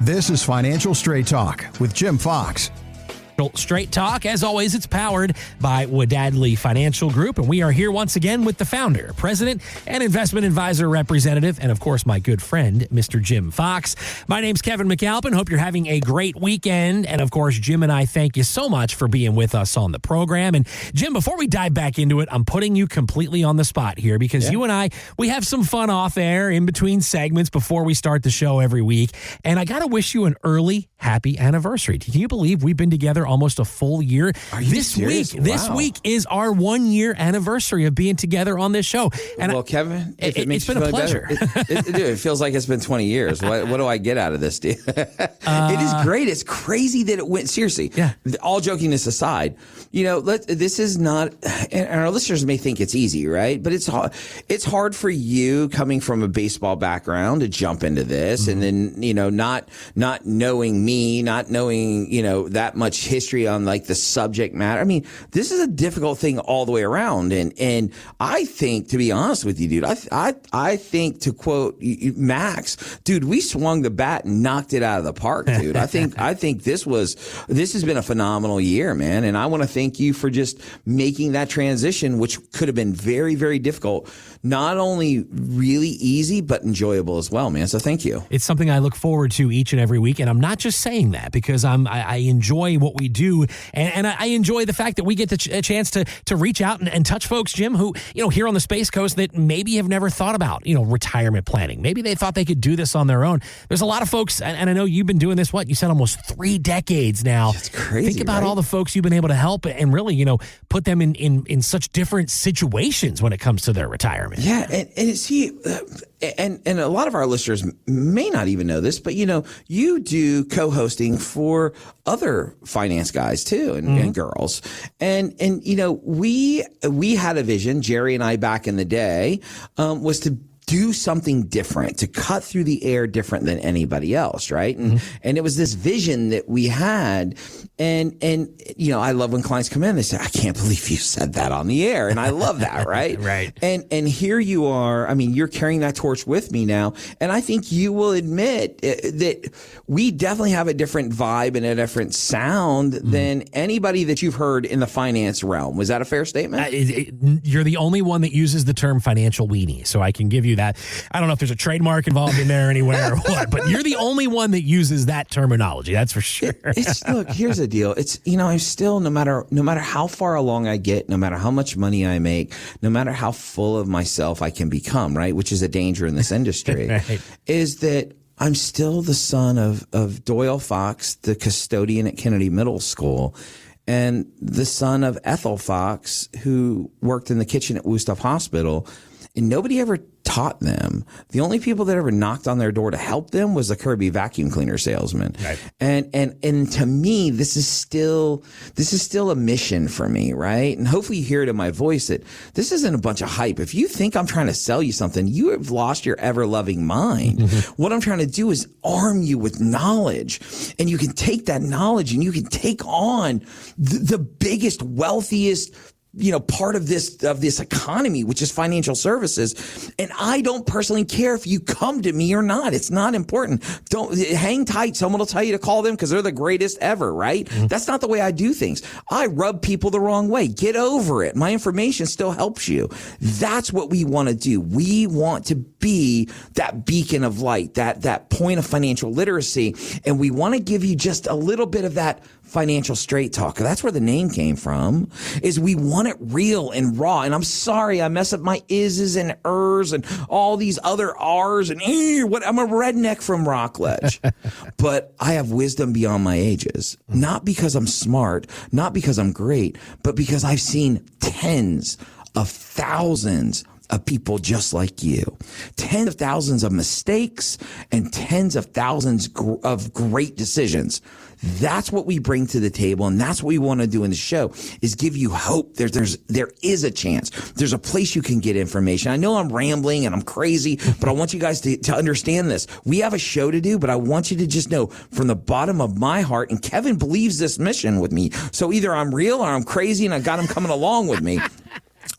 This is Financial Straight Talk with Jim Fox. Straight Talk, as always, it's powered by Wadadley Financial Group, and we are here once again with the founder, president, and investment advisor representative, and of course, my good friend, Mr. Jim Fox. My name's Kevin McAlpin. Hope you're having a great weekend, and of course, Jim and I thank you so much for being with us on the program. And Jim, before we dive back into it, I'm putting you completely on the spot here because you and I, we have some fun off air in between segments before we start the show every week, and I got to wish you an early happy anniversary. Can you believe we've been together almost a full year? This week is our 1 year anniversary of being together on this show. And well, Kevin, it's been a pleasure. It feels like it's been 20 years. What do I get out of this, dude? It is great. It's crazy that it went, seriously. Yeah. All jokingness aside, this is not, and our listeners may think it's easy, right? But it's hard for you coming from a baseball background to jump into this, and then, not knowing me, not knowing, that much history on like the subject matter. I mean, this is a difficult thing all the way around. And I think, to be honest with you, dude, I think, to quote Max, dude, we swung the bat and knocked it out of the park, dude. I think this has been a phenomenal year, man. And I want to thank you for just making that transition, which could have been very, very difficult. Not only really easy, but enjoyable as well, man. So thank you. It's something I look forward to each and every week. And I'm not just saying that because I enjoy what we do. And I enjoy the fact that we get a chance to reach out and touch folks, Jim, who, here on the Space Coast that maybe have never thought about, retirement planning. Maybe they thought they could do this on their own. There's a lot of folks, and I know you've been doing this, you said almost 3 decades now. That's crazy. Think about right? all the folks you've been able to help and really, put them in such different situations when it comes to their retirement. Yeah. And a lot of our listeners may not even know this, but you do co-hosting for other finance guys too and girls. And we had a vision, Jerry and I back in the day, was to do something different, to cut through the air different than anybody else, right? And it was this vision that we had. And I love when clients come in, they say, I can't believe you said that on the air. And I love that, right? Right. And here you are, you're carrying that torch with me now. And I think you will admit that we definitely have a different vibe and a different sound than anybody that you've heard in the finance realm. Was that a fair statement? You're the only one that uses the term financial weenie, so I can give you that. I don't know if there's a trademark involved in there anywhere or what, but you're the only one that uses that terminology. That's for sure. Look, here's the deal. It's, I'm still, no matter how far along I get, no matter how much money I make, no matter how full of myself I can become, right? Which is a danger in this industry, right. Is that I'm still the son of Doyle Fox, the custodian at Kennedy Middle School, and the son of Ethel Fox, who worked in the kitchen at Wusthof Hospital. And nobody ever taught them. The only people that ever knocked on their door to help them was the Kirby vacuum cleaner salesman. Right. And to me, this is still a mission for me, right? And hopefully you hear it in my voice that this isn't a bunch of hype. If you think I'm trying to sell you something, you have lost your ever-loving mind. What I'm trying to do is arm you with knowledge, and you can take that knowledge and you can take on the biggest, wealthiest part of this economy, which is financial services. And I don't personally care if you come to me or not. It's not important. Don't hang tight. Someone will tell you to call them because they're the greatest ever, right? That's not the way I do things. I rub people the wrong way. Get over it. My information still helps you. That's what we want to do. We want to be that beacon of light, that point of financial literacy. And we want to give you just a little bit of that financial straight talk. That's where the name came from, is we want it real and raw. And I'm sorry, I mess up my is's and ers and all these other r's and I'm a redneck from Rockledge, but I have wisdom beyond my ages, not because I'm smart, not because I'm great, but because I've seen tens of thousands of people just like you, tens of thousands of mistakes and tens of thousands of great decisions. That's what we bring to the table, and that's what we want to do in the show, is give you hope. There is a chance. There's a place you can get information. I know I'm rambling and I'm crazy, but I want you guys to understand this. We have a show to do, but I want you to just know from the bottom of my heart, and Kevin believes this mission with me, so either I'm real or I'm crazy and I got him coming along with me.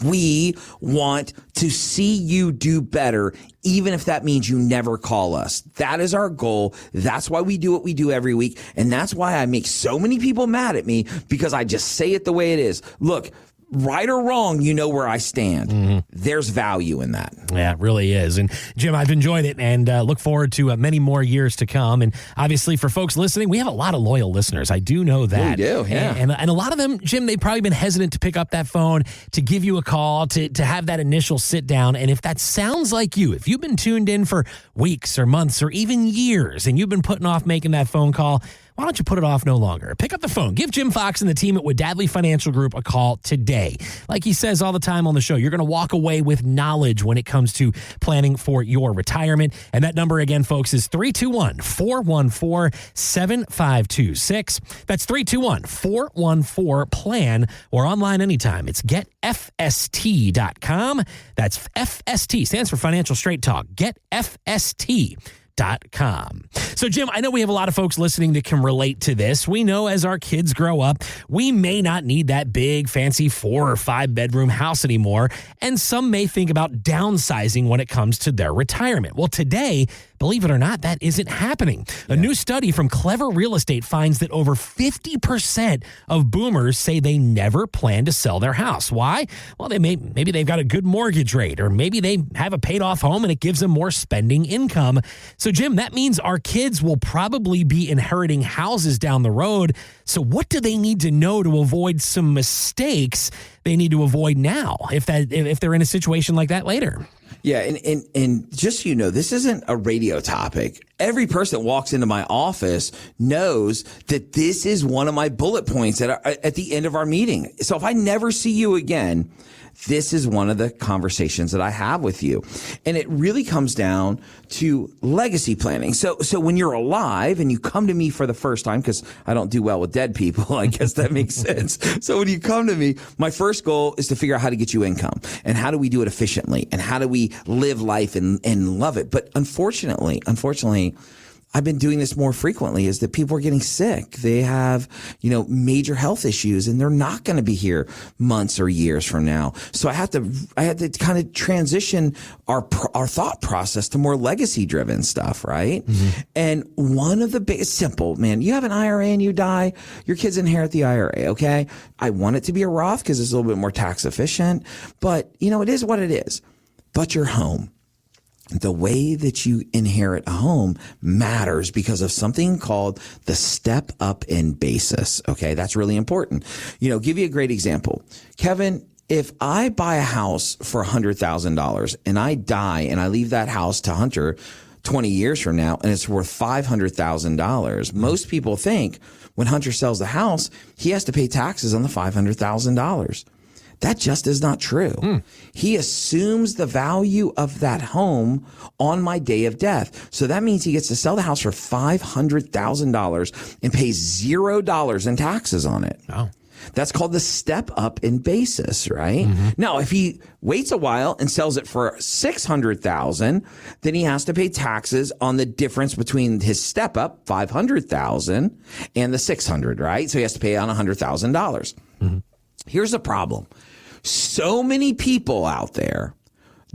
We want to see you do better, even if that means you never call us. That is our goal. That's why we do what we do every week. And that's why I make so many people mad at me, because I just say it the way it is. Look, right or wrong, you know where I stand. Mm-hmm. There's value in that. Yeah, it really is. And Jim, I've enjoyed it and look forward to many more years to come. And obviously for folks listening, we have a lot of loyal listeners. I do know that. We do, yeah. And a lot of them, Jim, they've probably been hesitant to pick up that phone, to give you a call, to have that initial sit down. And if that sounds like you, if you've been tuned in for weeks or months or even years and you've been putting off making that phone call, why don't you put it off no longer? Pick up the phone. Give Jim Fox and the team at Wadadley Financial Group a call today. Like he says all the time on the show, you're going to walk away with knowledge when it comes to planning for your retirement. And that number again, folks, is 321-414-7526. That's 321-414-PLAN or online anytime. It's getfst.com. That's FST, stands for Financial Straight Talk. GetFST.com. So, Jim, I know we have a lot of folks listening that can relate to this. We know as our kids grow up, we may not need that big, fancy 4 or 5 bedroom house anymore. And some may think about downsizing when it comes to their retirement. Well, today, believe it or not, that isn't happening. A new study from Clever Real Estate finds that over 50% of boomers say they never plan to sell their house. Why? Well, maybe they've got a good mortgage rate, or maybe they have a paid off home and it gives them more spending income. So, Jim, that means our kids will probably be inheriting houses down the road. So what do they need to know to avoid some mistakes they need to avoid now if they're in a situation like that later? Yeah, and just so you know, this isn't a radio topic. Every person that walks into my office knows that this is one of my bullet points at the end of our meeting. So if I never see you again, this is one of the conversations that I have with you. And it really comes down to legacy planning. So when you're alive and you come to me for the first time, because I don't do well with dead people, I guess that makes sense. So when you come to me, my first goal is to figure out how to get you income and how do we do it efficiently and how do we live life and love it. But unfortunately, I've been doing this more frequently, is that people are getting sick. They have, major health issues, and they're not going to be here months or years from now. So I had to kind of transition our thought process to more legacy driven stuff, right? Mm-hmm. And one of the biggest, simple, man, you have an IRA and you die, your kids inherit the IRA. Okay. I want it to be a Roth because it's a little bit more tax efficient, but it is what it is. But your home, the way that you inherit a home matters because of something called the step up in basis. Okay. That's really important. Give you a great example. Kevin, if I buy a house for $100,000 and I die and I leave that house to Hunter 20 years from now and it's worth $500,000, most people think when Hunter sells the house, he has to pay taxes on the $500,000. That just is not true. He assumes the value of that home on my day of death. So that means he gets to sell the house for $500,000 and pays $0 in taxes on it. Oh. That's called the step up in basis, right? Mm-hmm. Now, if he waits a while and sells it for $600,000, then he has to pay taxes on the difference between his step up, $500,000, and the $600,000, right? So he has to pay on $100,000. Mm-hmm. Here's the problem. So many people out there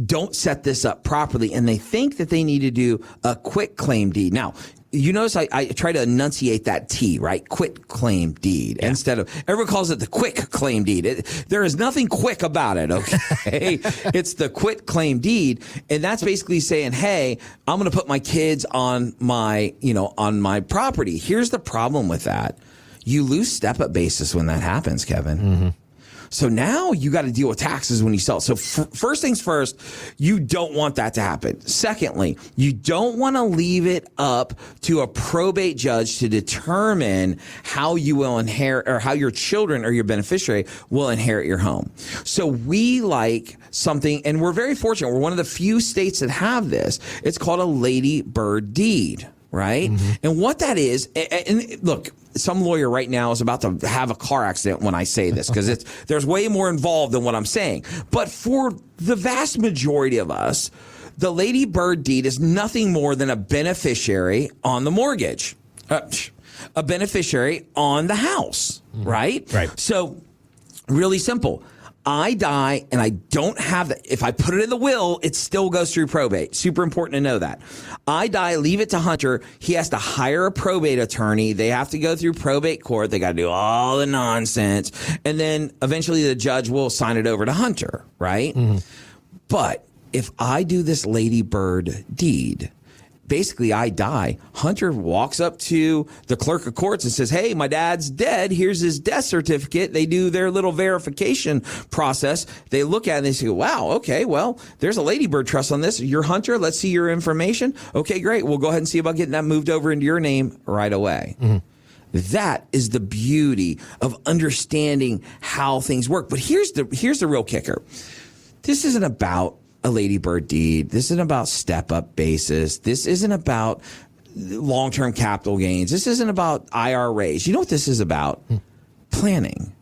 don't set this up properly, and they think that they need to do a quit claim deed. Now, you notice I try to enunciate that T, right? Quit claim deed instead of, everyone calls it the quick claim deed. There is nothing quick about it, okay? It's the quit claim deed. And that's basically saying, hey, I'm going to put my kids on my property. Here's the problem with that. You lose step up basis when that happens, Kevin. Mm-hmm. So now you got to deal with taxes when you sell. So first things first, you don't want that to happen. Secondly, you don't want to leave it up to a probate judge to determine how you will inherit, or how your children or your beneficiary will inherit your home. So we like something, and we're very fortunate. We're one of the few states that have this. It's called a Ladybird deed. Right? Mm-hmm. And what that is, and look, some lawyer right now is about to have a car accident when I say this, because there's way more involved than what I'm saying. But for the vast majority of us, the Ladybird deed is nothing more than a beneficiary on the mortgage, a beneficiary on the house, mm-hmm. right? Right. So really simple. I die and I don't have that. If I put it in the will, it still goes through probate. Super important to know that. I die, leave it to Hunter. He has to hire a probate attorney. They have to go through probate court. They got to do all the nonsense. And then eventually the judge will sign it over to Hunter, right? Mm-hmm. But if I do this Ladybird deed, basically I die. Hunter walks up to the clerk of courts and says, hey, my dad's dead. Here's his death certificate. They do their little verification process. They look at it and they say, wow, okay, well, there's a Ladybird trust on this. You're Hunter. Let's see your information. Okay, great. We'll go ahead and see about getting that moved over into your name right away. Mm-hmm. That is the beauty of understanding how things work. But here's the real kicker. This isn't about a Ladybird deed. This isn't about step-up basis. This isn't about long-term capital gains. This isn't about IRAs. You know what this is about? Planning.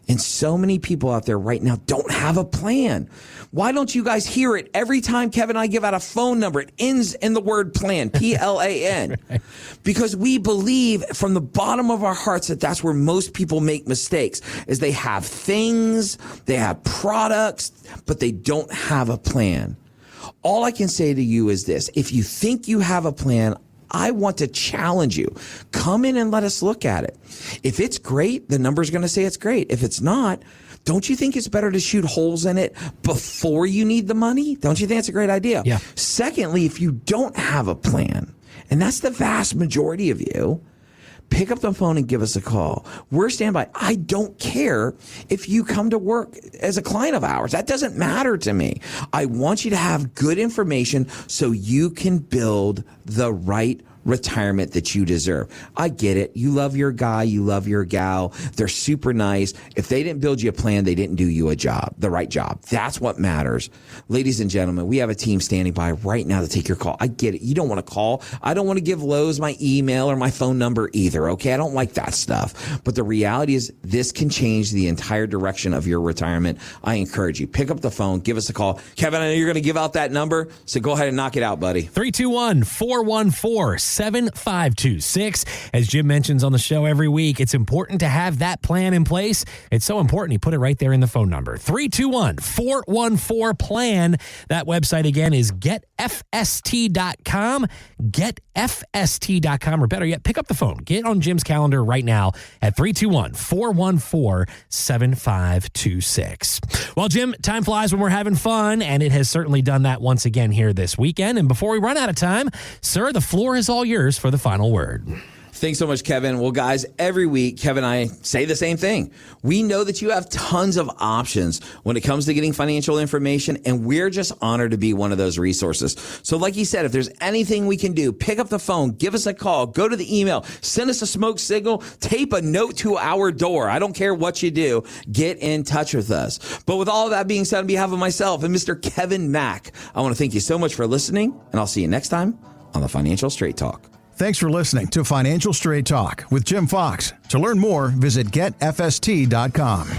And so many people out there right now don't have a plan. Why don't you guys hear it every time Kevin and I give out a phone number? It ends in the word plan, P-L-A-N. Right. Because we believe from the bottom of our hearts that that's where most people make mistakes, is they have things, they have products, but they don't have a plan. All I can say to you is this. If you think you have a plan, I want to challenge you. Come in and let us look at it. If it's great, the number's going to say it's great. If it's not, don't you think it's better to shoot holes in it before you need the money? Don't you think it's a great idea? Yeah. Secondly, if you don't have a plan, and that's the vast majority of you, pick up the phone and give us a call. We're standby. I don't care if you come to work as a client of ours. That doesn't matter to me. I want you to have good information so you can build the right retirement that you deserve. I get it. You love your guy. You love your gal. They're super nice. If they didn't build you a plan, they didn't do you a job, the right job. That's what matters. Ladies and gentlemen, we have a team standing by right now to take your call. I get it. You don't want to call. I don't want to give Lowe's my email or my phone number either. Okay. I don't like that stuff. But the reality is this can change the entire direction of your retirement. I encourage you. Pick up the phone. Give us a call. Kevin, I know you're going to give out that number. So go ahead and knock it out, buddy. 321-414-7526. As Jim mentions on the show every week, it's important to have that plan in place. It's so important. He put it right there in the phone number. 321-414-PLAN. That website again is getfst.com. Getfst.com, or better yet, pick up the phone. Get on Jim's calendar right now at 321-414-7526. Well, Jim, time flies when we're having fun, and it has certainly done that once again here this weekend. And before we run out of time, sir, the floor is all yours for the final word. Thanks so much, Kevin. Well, guys, every week, Kevin and I say the same thing. We know that you have tons of options when it comes to getting financial information, and we're just honored to be one of those resources. So like he said, if there's anything we can do, pick up the phone, give us a call, go to the email, send us a smoke signal, tape a note to our door. I don't care what you do. Get in touch with us. But with all of that being said, on behalf of myself and Mr. Kevin Mack, I want to thank you so much for listening, and I'll see you next time on the Financial Straight Talk. Thanks for listening to Financial Straight Talk with Jim Fox. To learn more, visit getfst.com.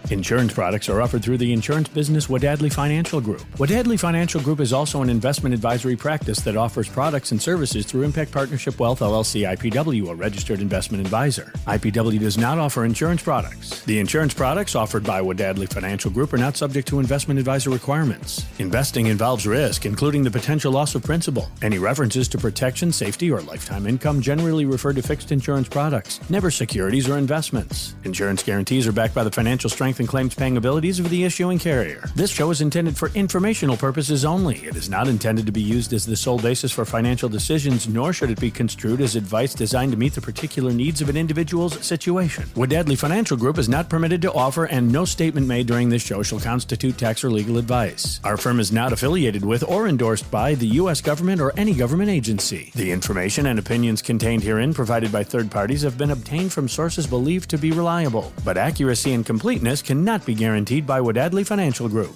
Insurance products are offered through the insurance business Wadadley Financial Group. Wadadley Financial Group is also an investment advisory practice that offers products and services through Impact Partnership Wealth LLC IPW, a registered investment advisor. IPW does not offer insurance products. The insurance products offered by Wadadley Financial Group are not subject to investment advisor requirements. Investing involves risk, including the potential loss of principal. Any references to protection, safety, or lifetime income generally refer to fixed insurance products, never securities or investments. Insurance guarantees are backed by the financial strength and claims paying abilities of the issuing carrier. This show is intended for informational purposes only. It is not intended to be used as the sole basis for financial decisions, nor should it be construed as advice designed to meet the particular needs of an individual's situation. Wadadley Financial Group is not permitted to offer, and no statement made during this show shall constitute tax or legal advice. Our firm is not affiliated with or endorsed by the U.S. government or any government agency. The information and opinions contained herein provided by third parties have been obtained from sources believed to be reliable, but accuracy and completeness cannot be guaranteed by Wadadley Financial Group.